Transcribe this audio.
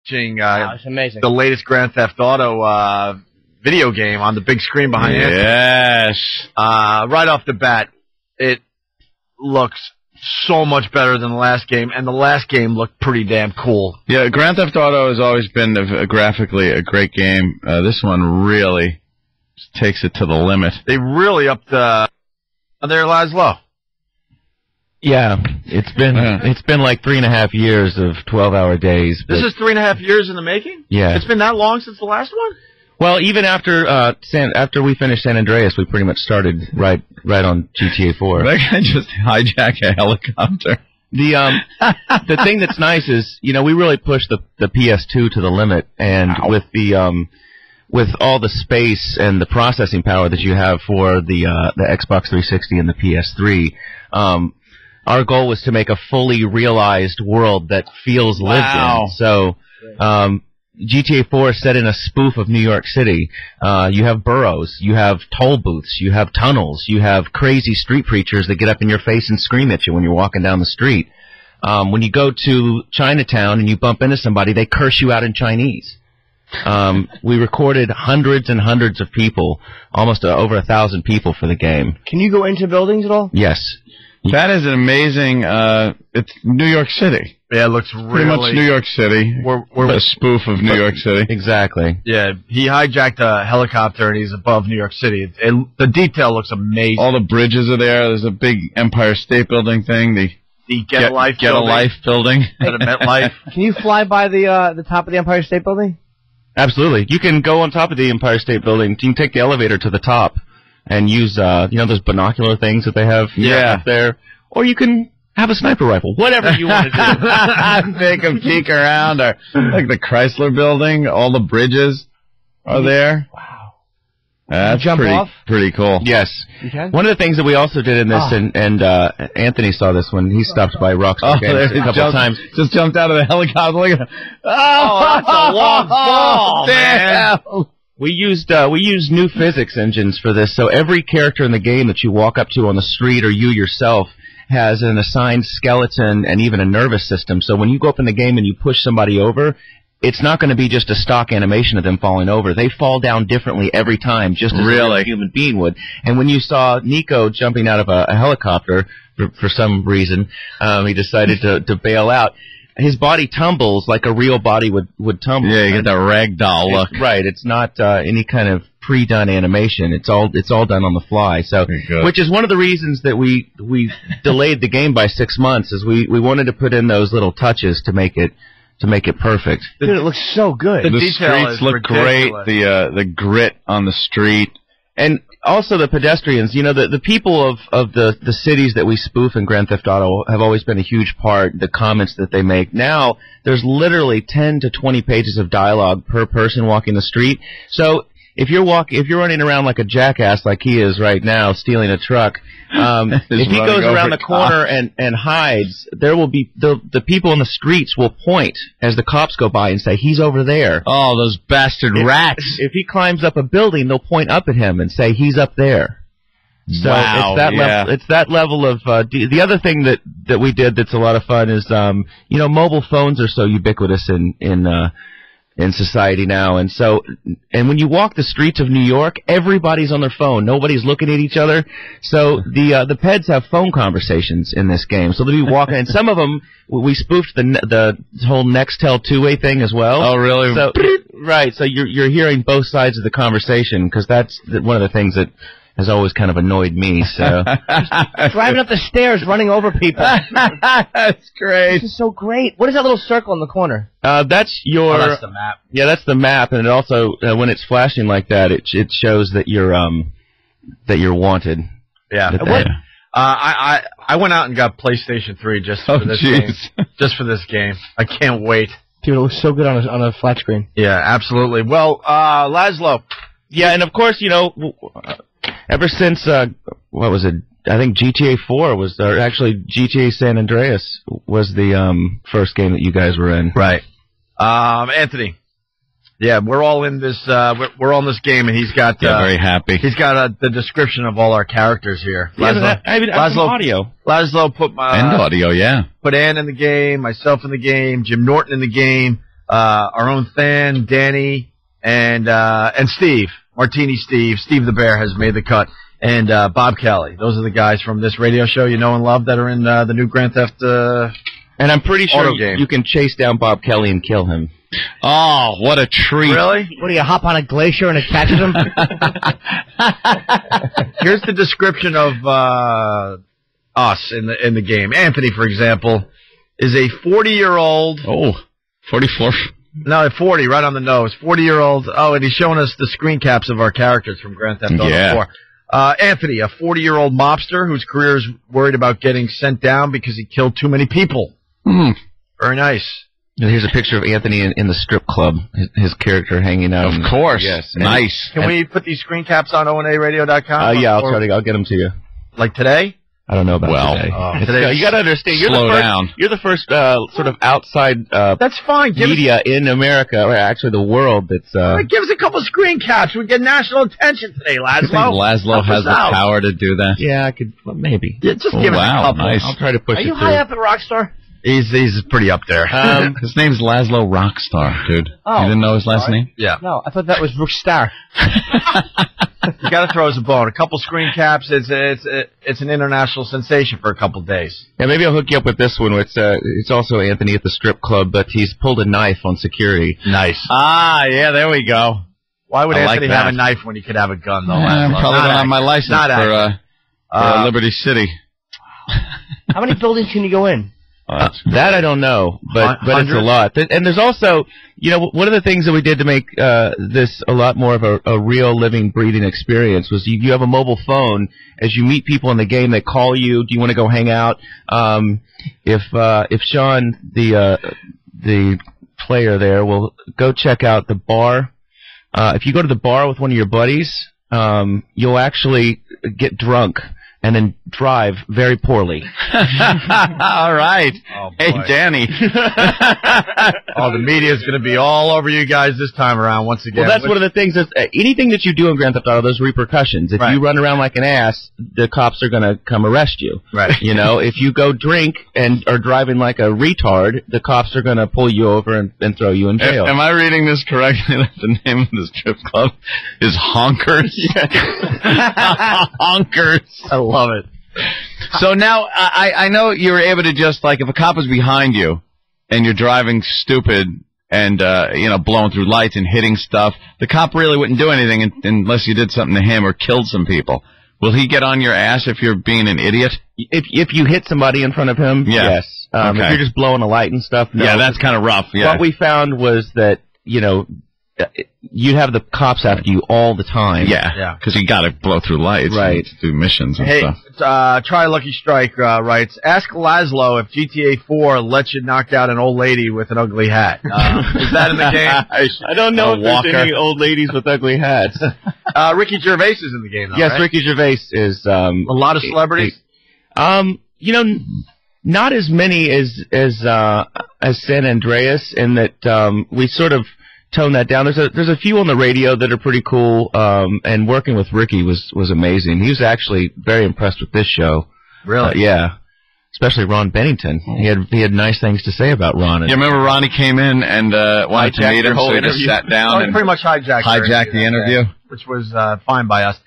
It's amazing. The latest Grand Theft Auto video game on the big screen behind Anthony. Yes. Right off the bat, it looks so much better than the last game, and the last game looked pretty damn cool. Yeah, Grand Theft Auto has always been graphically a great game. This one really takes it to the limit. They really upped their Lazlow. Yeah, it's been like 3.5 years of 12-hour days. This is 3.5 years in the making? Yeah. It's been that long since the last one? Well, even after we finished San Andreas, we pretty much started right on GTA 4. That guy just hijack a helicopter. The thing that's nice is, we really pushed the PS2 to the limit, and with all the space and the processing power that you have for the Xbox 360 and the PS3, our goal was to make a fully realized world that feels lived in. So, GTA 4 is set in a spoof of New York City. You have boroughs, you have toll booths, you have tunnels, you have crazy street preachers that get up in your face and scream at you when you're walking down the street. When you go to Chinatown and you bump into somebody, they curse you out in Chinese. We recorded hundreds and hundreds of people, almost over 1,000 people for the game. Can you go into buildings at all? Yes. That is an amazing. It's New York City. Yeah, it looks really... Pretty much New York City. We're a spoof of New York City. Exactly. Yeah, he hijacked a helicopter and he's above New York City. The detail looks amazing. All the bridges are there. There's a big Empire State Building thing. The Get a Life building. At a MetLife. Can you fly by the top of the Empire State Building? Absolutely. You can go on top of the Empire State Building. You can take the elevator to the top and use, those binocular things that they have up there. Or you can have a sniper rifle. Whatever you want to do. Take a peek around. Like the Chrysler Building, all the bridges are there. Wow. That's pretty cool. Yes. You can? One of the things that we also did in this, and Anthony saw this when he stopped by Rockstar Game a couple of times. Just jumped out of the helicopter. Look at that's a long fall, man. We used new physics engines for this, so every character in the game that you walk up to on the street or you yourself has an assigned skeleton and even a nervous system. So when you go up in the game and you push somebody over, it's not going to be just a stock animation of them falling over. They fall down differently every time, just as a human being would. And when you saw Nico jumping out of a helicopter, for some reason, he decided to bail out. His body tumbles like a real body would tumble. Yeah, you get that ragdoll look. Right. It's not any kind of pre-done animation. It's all done on the fly. So, which is one of the reasons that we delayed the game by 6 months, is we wanted to put in those little touches to make it perfect. Dude, it looks so good. The streets look great. The grit on the street. And also the pedestrians, the people of the cities that we spoof in Grand Theft Auto have always been a huge part, the comments that they make. Now, there's literally 10 to 20 pages of dialogue per person walking the street. So if you're running around like a jackass like he is right now, stealing a truck, if he goes around the corner and hides, there will be the people in the streets will point as the cops go by and say, he's over there. Oh, those bastard rats. If he climbs up a building, they'll point up at him and say, he's up there. So wow, it's that level of the other thing that we did that's a lot of fun is mobile phones are so ubiquitous in society now, and when you walk the streets of New York, everybody's on their phone. Nobody's looking at each other. So the peds have phone conversations in this game. So they'll be walking, and some of them we spoofed the whole Nextel two-way thing as well. Oh, really? So right. So you're hearing both sides of the conversation, because that's one of the things that has always kind of annoyed me. So driving up the stairs, running over people. That's great. This is so great. What is that little circle in the corner? That's that's the map. Yeah, that's the map, and it also when it's flashing like that, it shows that you're wanted. Yeah. I went out and got PlayStation 3 just for this game. Just for this game. I can't wait. Dude, it looks so good on a flat screen. Yeah, absolutely. Well, Laslow. Yeah, and of course, ever since, what was it? I think GTA 4 was, or actually GTA San Andreas was the first game that you guys were in. Right. Anthony. Yeah, we're all in this. We're on this game, and he's got. Very happy. He's got the description of all our characters here. Laslow, Laslow, audio. Laslow put and audio, yeah. Put Ann in the game, myself in the game, Jim Norton in the game. our own Than, Danny, and Steve, Martini Steve the Bear has made the cut, and Bob Kelly. Those are the guys from this radio show you know and love that are in the new Grand Theft. And I'm pretty sure you can chase down Bob Kelly and kill him. Oh, what a treat! Really? What do you hop on a glacier and it catches him? Here's the description of us in the game. Anthony, for example, is a 40-year-old. Oh, 44. No, 40, right on the nose. 40-year-old. Oh, and he's showing us the screen caps of our characters from Grand Theft Auto 4. Anthony, a 40-year-old mobster whose career is worried about getting sent down because he killed too many people. Very nice. And here's a picture of Anthony in the strip club, his character hanging out. Of course. Yes. Nice. Can we put these screen caps on onaradio.com? Yeah, I'll get them to you. Like today? I don't know about today. You got to understand. You're the first sort of outside that's fine. media in America, or actually the world. That's give us a couple screen caps. We get national attention today, Laslow. I think Laslow has the power to do that. Yeah, I could. Well, maybe. Yeah, just give us a couple. Nice. I'll try to push it. Are you high up at Rockstar? He's pretty up there. His name's Lazlow Rockstar, dude. Oh, you didn't know his last name? Yeah. No, I thought that was Rockstar. You got to throw us a bone. A couple screen caps. It's an international sensation for a couple days. Yeah, maybe I'll hook you up with this one. It's also Anthony at the strip club, but he's pulled a knife on security. Nice. Ah, yeah, there we go. Why would Anthony have a that. knife when he could have a gun, though? I probably don't have my license for Liberty City. How many buildings can you go in? That I don't know, but it's a lot. And there's also, one of the things that we did to make this a lot more of a real living, breathing experience was you have a mobile phone. As you meet people in the game, they call you. Do you want to go hang out? If Sean, the player there, will go check out the bar. If you go to the bar with one of your buddies, you'll actually get drunk and then drive very poorly. All right. Oh, hey, Danny. The media is going to be all over you guys this time around once again. Well, that's one of the things. Anything that you do in Grand Theft Auto, there's repercussions. If you run around like an ass, the cops are going to come arrest you. Right. If you go drink and are driving like a retard, the cops are going to pull you over and throw you in jail. Am I reading this correctly? That the name of the strip club is Honkers? Honkers. I love it. So now, I know you were able to just, like, if a cop was behind you and you're driving stupid and, blowing through lights and hitting stuff, the cop really wouldn't do anything unless you did something to him or killed some people. Will he get on your ass if you're being an idiot? If you hit somebody in front of him, yes. If you're just blowing a light and stuff, no. Yeah, that's kind of rough, yeah. What we found was that, you'd have the cops after you all the time. Yeah, because you got to blow through lights, right? To do missions and stuff. Try Lucky Strike writes, ask Laszlo if GTA IV lets you knock out an old lady with an ugly hat. Is that in the game? I don't know if there's any old ladies with ugly hats. Ricky Gervais is in the game, though, yes, right? Ricky Gervais is. A lot of celebrities? Not as many as San Andreas, in that we sort of tone that down. There's a few on the radio that are pretty cool, and working with Ricky was amazing. He was actually very impressed with this show. Really? Yeah. Especially Ron Bennington. He had nice things to say about Ron. Yeah, remember Ronnie came in and wanted to meet him, so he just sat down and pretty much hijacked the interview, which was fine by us.